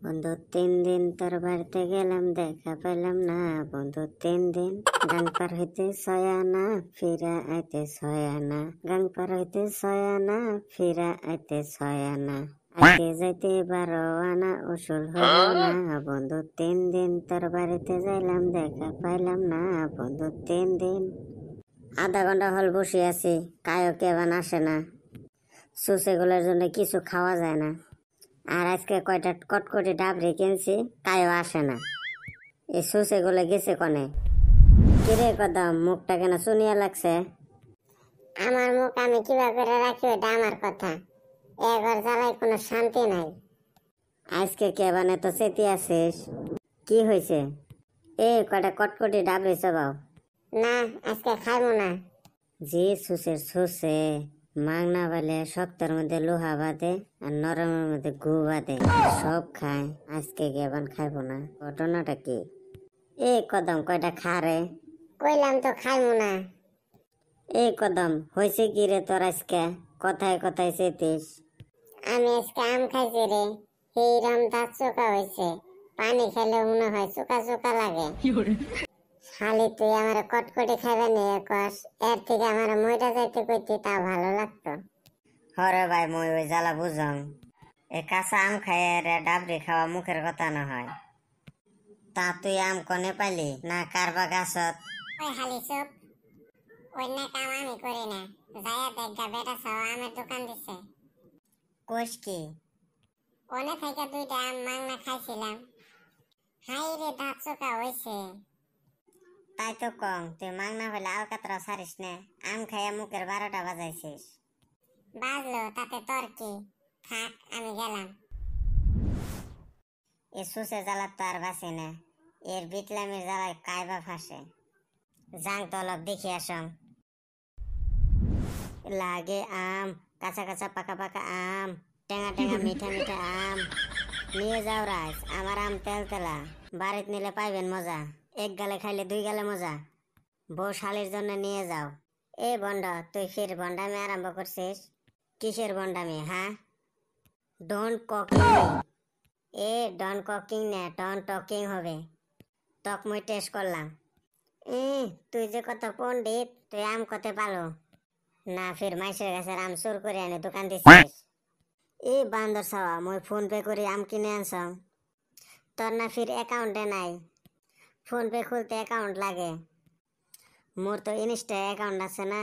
বন্ধু 3 দিন তোর বাড়িতে গেলাম, দেখা পাইলাম না। বন্ধু 3 দিন গাং পার হইতে 6 আনা, ফিরা আইতে 6 আনা। গাং পার হইতে 6 আনা, ফিরা আইতে 6 আনা। আইতে যাইতে 12 আনা, উসুল হইল না। বন্ধু 3 দিন তোর বাড়িতে যাইলাম, দেখা পাইলাম না। বন্ধু 3 দিন। আধা ঘন্টা হল বসে আছি, কায়ও কেবান আসে না। সুসেগুলোর জন্য কিছু খাওয়া যায় না। আর আজকে কয়টা কটকটি ডাবরি কিনছি, কায়ও আসে না। এই সুসেগুলো গেছে কনে? কিরে কদম, মুখটা কেন শুনিয়া লাগছে? আমার মুখ আমি কিভাবে করে রাখি ওটা আমার কথা। এবার জ্বালায় কোনো শান্তি নাই। আজকে কেবানে তো চেতি আছিস, কি হয়েছে? কয়টা কটকটি ডাবরি চবাও। না, আজকে খাইবো না। যে সুসের সুসে মাংনা বলে শক্তের মধ্যে লোহা বাঁধে আর নরমের মধ্যে গু বাঁধে, সব খায়। আজকে কেবান খাইবো না, ঘটনাটা কি? কদম কয়টা খা রে। কইলাম তো খাইবো না। কদম, হয়েছে কি রে তোর আজকে? কথায় কথায় চেতিস। আমি আজকে আম খাইছি রে, সেইরম দাঁত চোকা হয়েছে। পানি খেলে মনে হয় চোকা চোকা লাগে। খালি তুই আমার কটকটি খাইবে নিয়ে কস, এর থেকে আমার মইটা যাইতে কইতি তা ভালো লাগতো। হরে ভাই, মই ওই জ্বালা বুঝং। কাঁচা আম খায় রে ডাবরি খাওয়া মুখের কথা না হয়। তা তুই আম কনে পাইলি না কারবা গাছত? ওই খালি চুপ, অন্য কাম আমি করি না। যাইয়া দেখা বেটা সব আমের দোকান দিছে। কোষ কি? ওনে থেকে 2টা আম মাংনা খাইছিলাম। হাই রে, দাঁত চোকা হয়েছে। তাই তো কং, তুই মাংনা হইলে আলকাতরা সারিস না। আম খাইয়া মুখের 12টা বাজাইছিস। বাজলো তাতে তোর কি? থাক, আমি গেলাম। সুসে জ্বালার তো আর বাঁচি না। এর বিটলামির জ্বালায় কাইবা ফাঁসে। যাং তলক দেখি আসং। লাগে আম, কাঁচা কাঁচা পাকা পাকা আম, টেঙা টেঙা মিঠা মিঠা আম। নিয়ে যাও রাজ, আমার আম তেল তেলা। বাড়িতে নিলে পাইবেন মজা। এক গালে খাইলে 2 গালে মজা। বউ শালির জন্য নিয়ে যাও। বন্ড, তুই ফির বন্ডামি আরম্ভ করছিস? কিসের বন্ডামি? হ্যাঁ, ডোন্ট কুকিং। ডন কুকিং না, ডন টকিং হবে। তক মুই টেস্ট করলাম। তুই যে কত পণ্ডিত, তুই আম কতে পালো না? ফির মাইসের গাছের আম চোর করে আনে দোকান দিছিস? বান্দর ছাওয়া, মুই ফোন পে করে আম কিনে আনছং। তোর না ফির অ্যাকাউন্টে নাই? ফোন পে খুলতে অ্যাকাউন্ট লাগে। মোর তো ইনস্টা অ্যাকাউন্ট আছে না।